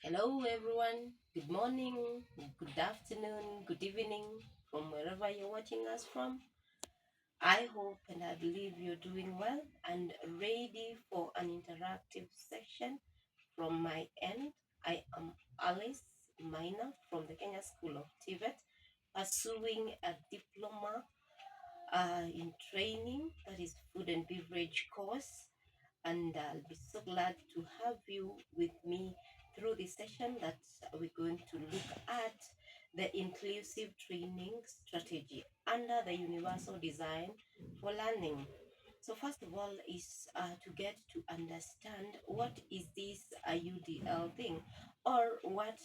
Hello, everyone. Good morning, good afternoon, good evening, from wherever you're watching us from. I hope and I believe you're doing well and ready for an interactive session from my end. I am Alice Maina from the Kenya School of TVET, pursuing a diploma in training, that is food and beverage course, and I'll be so glad to have you with me through this session that we're going to look at the inclusive training strategy under the universal design for learning. So first of all is to get to understand what is this UDL thing, or what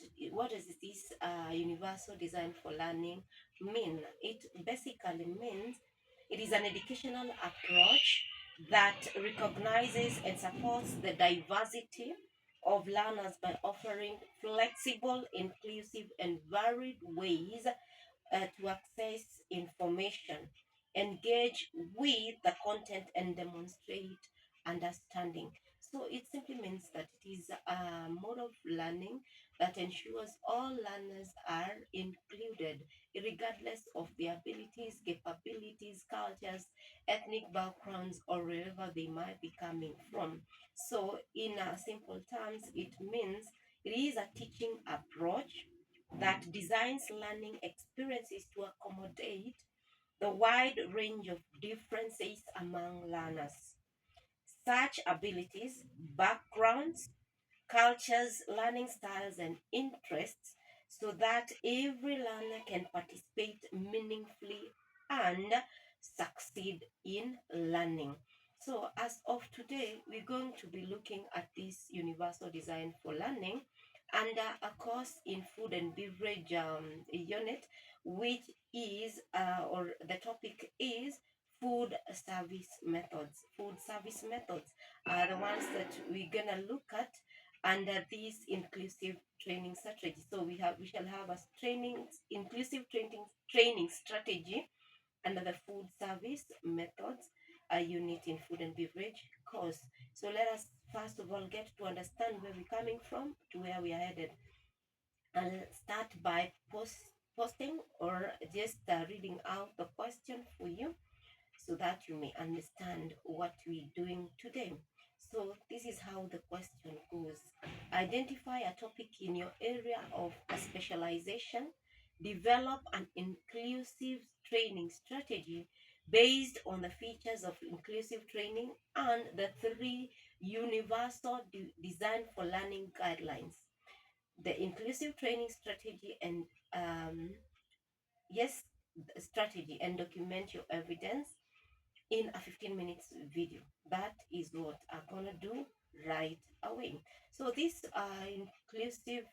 is this universal design for learning mean. It basically means it is an educational approach that recognizes and supports the diversity of learners by offering flexible, inclusive, and varied ways to access information, engage with the content, and demonstrate understanding. So it simply means that it is a mode of learning that ensures all learners are included, regardless of their abilities, capabilities, cultures, ethnic backgrounds, or wherever they might be coming from. So, in simple terms, it means it is a teaching approach that designs learning experiences to accommodate the wide range of differences among learners. Such abilities, backgrounds, cultures, learning styles, and interests so that every learner can participate meaningfully and succeed in learning. So, as of today, we're going to be looking at this universal design for learning under a course in food and beverage unit, which is, or the topic is food service methods. Food service methods are the ones that we're gonna look at under this inclusive training strategy. So we shall have a training strategy under the food service methods, a unit in food and beverage course. So let us first of all get to understand where we're coming from to where we are headed. I'll start by posting or just reading out the question for you so that you may understand what we're doing today. So, this is how the question goes. Identify a topic in your area of specialization, develop an inclusive training strategy based on the features of inclusive training and the three universal design for learning guidelines. The inclusive training strategy and yes, strategy, and document your evidence in a 15 minutes video. That is what I'm gonna do right away. So this inclusive,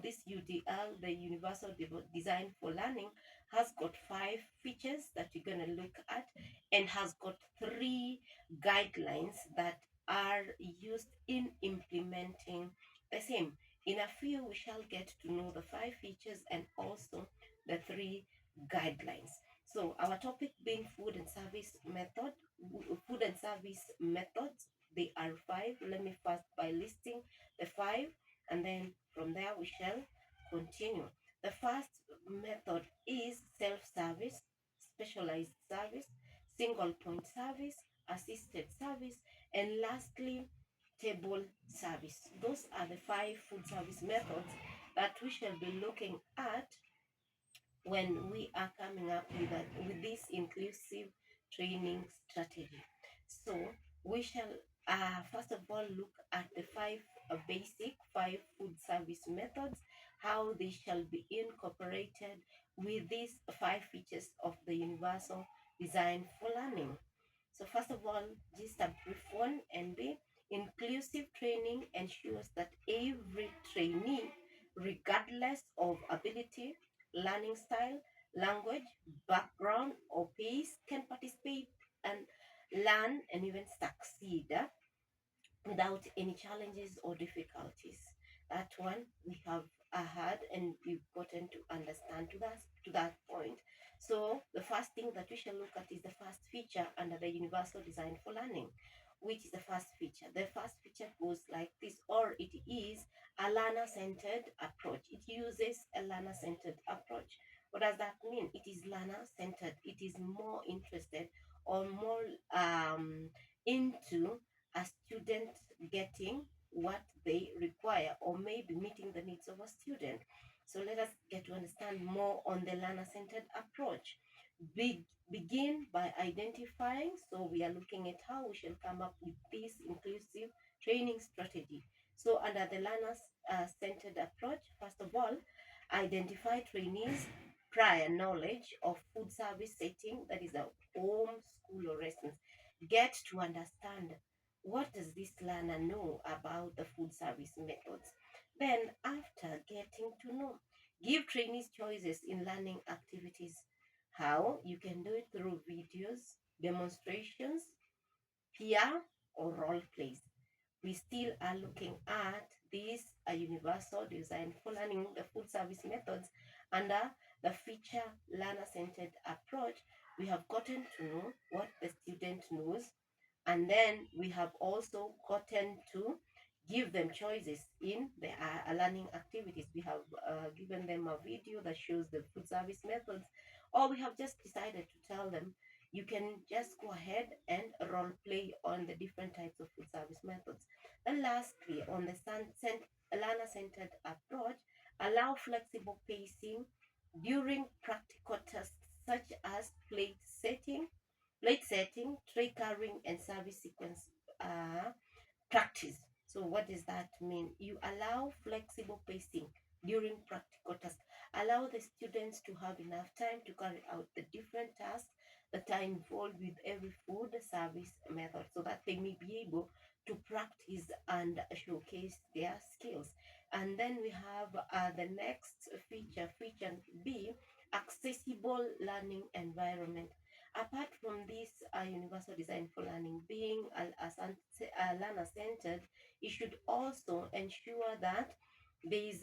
this UDL, the Universal Design for Learning, has got 5 features that you're gonna look at, and has got 3 guidelines that are used in implementing the same. In a few, we shall get to know the 5 features and also the 3 guidelines. So our topic being food and service methods. They are 5. Let me first by listing the 5, and then from there we shall continue. The first method is self-service, specialized service, single point service, assisted service, and lastly table service. Those are the 5 food service methods that we shall be looking at when we are coming up with this inclusive training strategy. So we shall first of all look at the basic 5 food service methods, how they shall be incorporated with these 5 features of the universal design for learning. So first of all, just a brief one, NB. Inclusive training ensures that every trainee, regardless of ability, learning style, language, background, or pace, can participate and learn and even succeed without any challenges or difficulties. That one we have had and we've gotten to understand to that point. So the first thing that we shall look at is the first feature under the universal design for learning, which is the first feature. The first feature goes like this, or it is a learner-centered approach. It uses a learner-centered approach. What does that mean? It is learner-centered. It is more interested or more into a student getting what they require, or maybe meeting the needs of a student. So let us get to understand more on the learner-centered approach. Begin by identifying. So we are looking at how we shall come up with this inclusive training strategy. So under the learner-centered approach, first of all, identify trainees' prior knowledge of food service setting, that is a home, school, or residence. Get to understand what does this learner know about the food service methods. Then, after getting to know, give trainees choices in learning activities. How? You can do it through videos, demonstrations, peer, or role plays. We still are looking at this a universal design for learning the food service methods under the feature learner-centered approach. We have gotten to know what the student knows, and then we have also gotten to give them choices in the learning activities. We have given them a video that shows the food service methods, or we have just decided to tell them you can just go ahead and role play on the different types of food service methods. And lastly, on the learner-centered approach, allow flexible pacing during practical tasks such as plate setting, tray carrying, and service sequence uh, practice. So what does that mean? You allow flexible pacing during practical tasks. Allow the students to have enough time to carry out the different tasks that are involved with every food service method so that they may be able to practice and showcase their skills. And then we have the next feature B, accessible learning environment. Apart from this universal design for learning being learner-centered, it should also ensure that the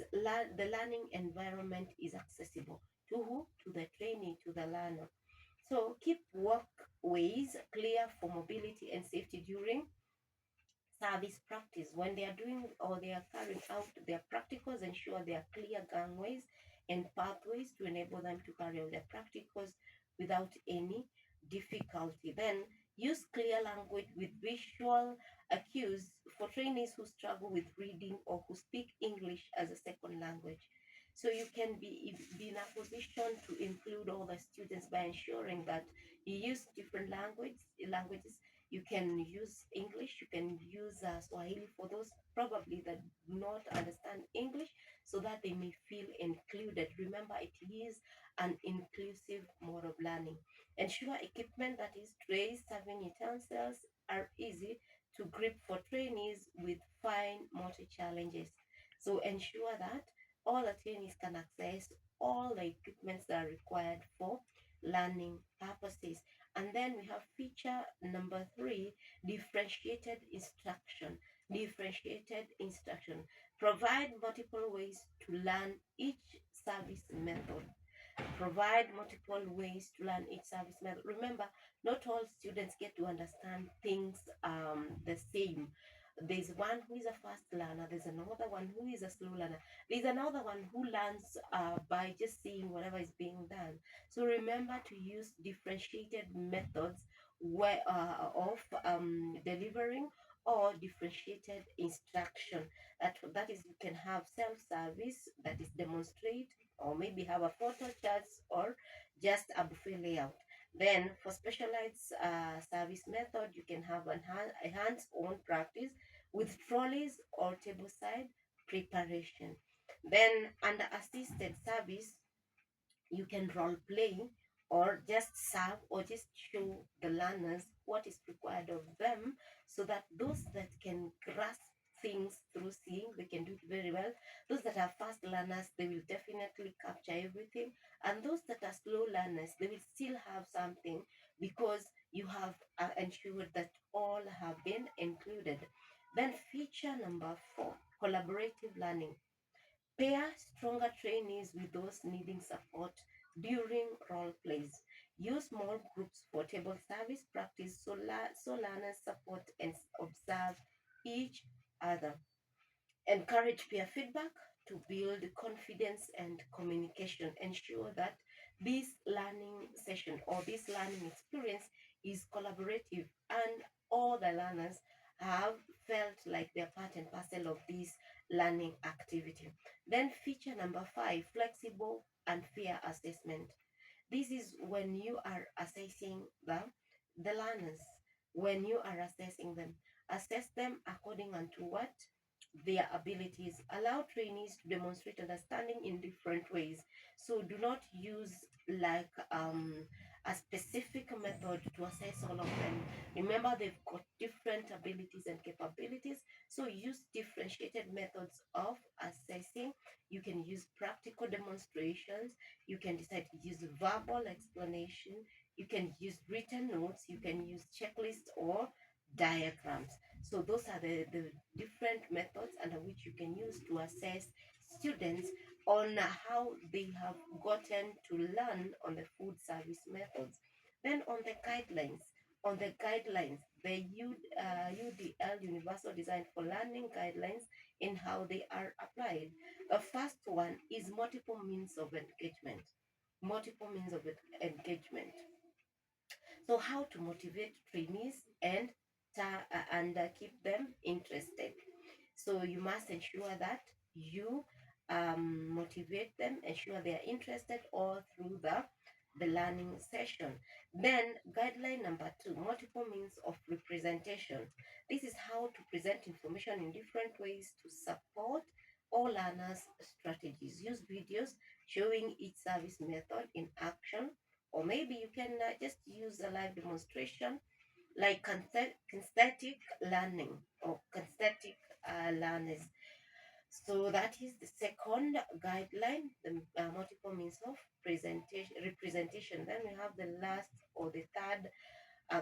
learning environment is accessible to who? To the trainee, to the learner. So keep walkways clear for mobility and safety during service practice. When they are doing or they are carrying out their practicals, ensure there are clear gangways and pathways to enable them to carry out their practicals without any difficulty. Then use clear language with visual cues for trainees who struggle with reading or who speak English as a second language. So you can be in a position to include all the students by ensuring that you use different languages. You can use English, you can use Swahili for those probably that do not understand English so that they may feel included. Remember, it is an inclusive mode of learning. Ensure equipment, that is trays, serving utensils, are easy to grip for trainees with fine motor challenges. So ensure that all the trainees can access all the equipments that are required for learning purposes. And then we have feature number 3, differentiated instruction. Differentiated instruction. Provide multiple ways to learn each service method. Provide multiple ways to learn each service method. Remember, not all students get to understand things the same. There's one who is a fast learner, there's another one who is a slow learner, there's another one who learns by just seeing whatever is being done. So remember to use differentiated methods of delivering or differentiated instruction. That is, you can have self-service, that is demonstrate, or maybe have a photo charts or just a buffet layout. Then for specialized service method, you can have a hands-on practice with trolleys or tableside preparation. Then under assisted service, you can role play or just serve or just show the learners what is required of them so that those that can grasp things through seeing, they can do it very well. Those that are fast learners, they will definitely capture everything, and those that are slow learners, they will still have something because you have ensured that all have been included. Then feature number 4, collaborative learning. Pair stronger trainees with those needing support during role plays. Use small groups for table service practice so learners support and observe each other. Encourage peer feedback to build confidence and communication. Ensure that this learning session or this learning experience is collaborative and all the learners have felt like they're part and parcel of this learning activity. Then feature number 5, flexible and fair assessment. This is when you are assessing the learners, when you are assessing them. Assess them according unto what? Their abilities. Allow trainees to demonstrate understanding in different ways. So do not use like a specific method to assess all of them. Remember, they've got different abilities and capabilities. So use differentiated methods of assessing. You can use practical demonstrations. You can decide to use verbal explanation. You can use written notes. You can use checklists or diagrams. So those are the different methods under which you can use to assess students on how they have gotten to learn on the food service methods. Then on the guidelines, the UDL Universal Design for Learning guidelines in how they are applied. The first one is multiple means of engagement. Multiple means of engagement. So how to motivate trainees and keep them interested. So you must ensure that you motivate them, ensure they are interested all through the learning session. Then guideline number 2, multiple means of representation. This is how to present information in different ways to support all learners' strategies. Use videos showing each service method in action, or maybe you can just use a live demonstration like kinesthetic learning or kinesthetic learners. So that is the second guideline, the multiple means of representation. Then we have the last or the third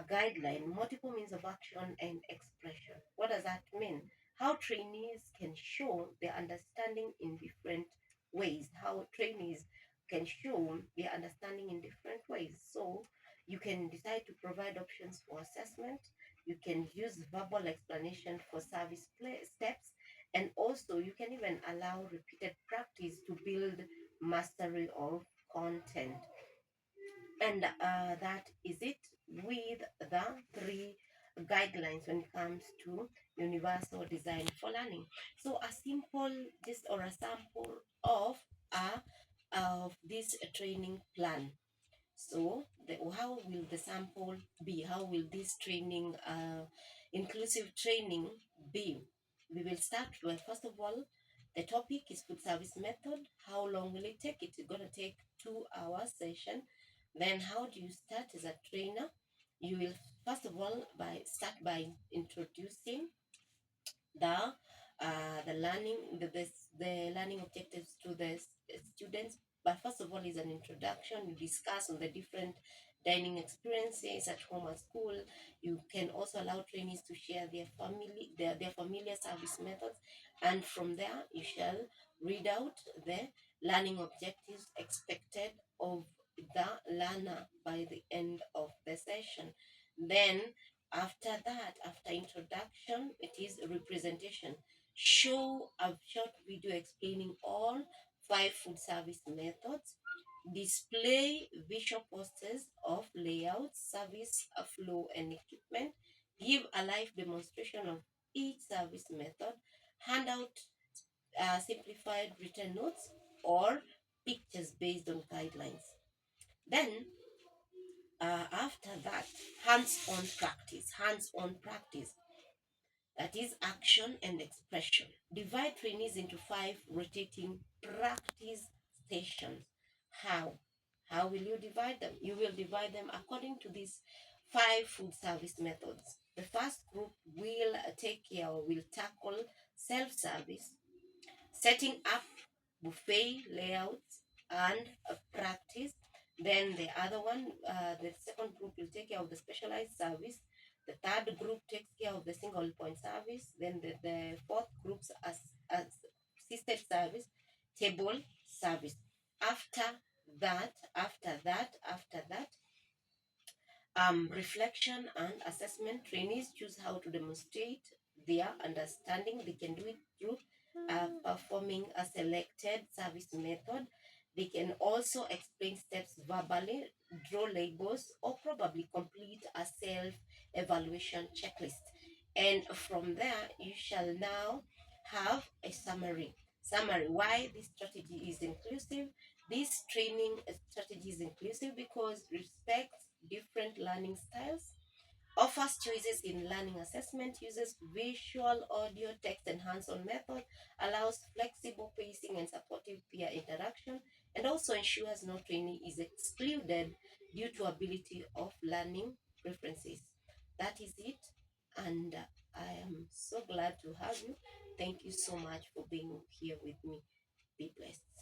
guideline, multiple means of action and expression. What does that mean? How trainees can show their understanding in different ways. How trainees can show their understanding in different ways. So you can decide to provide options for assessment. You can use verbal explanation for service steps. And also, you can even allow repeated practice to build mastery of content. And that is it with the 3 guidelines when it comes to universal design for learning. So a simple just or a sample of this training plan. So how will the sample be? How will this training, inclusive training be? We will start with, first of all, the topic is food service method. How long will it take? It's going to take 2 hour session. Then how do you start as a trainer? You will first of all start by introducing the the learning the learning objectives to the students. But first of all is an introduction. You discuss on the different dining experiences at home and school. You can also allow trainees to share their familiar service methods, and from there you shall read out the learning objectives expected of the learner by the end of the session. Then after that, after introduction, it is representation. Show a short video explaining all 5 food service methods. Display visual posters of layout, service flow, and equipment. Give a live demonstration of each service method. Hand out simplified written notes or pictures based on guidelines. Then after that, hands-on practice, that is action and expression. Divide trainees into 5 rotating practice stations. How will you divide them? You will divide them according to these 5 food service methods. The first group will take care or will tackle self-service, setting up buffet layouts and practice. Then the other one, the second group will take care of the specialized service. The third group takes care of the single point service. Then the fourth group's as assisted service, table service. After that, Reflection and assessment. Trainees choose how to demonstrate their understanding. They can do it through performing a selected service method. They can also explain steps verbally, draw labels, or probably complete a self evaluation checklist. And from there, you shall now have a summary. Summary why this strategy is inclusive. This training strategy is inclusive because respects different learning styles, offers choices in learning assessment, uses visual, audio, text, and hands-on method, allows flexible pacing and supportive peer interaction, and also ensures no trainee is excluded due to ability of learning preferences. That is it, and I am so glad to have you. Thank you so much for being here with me. Be blessed.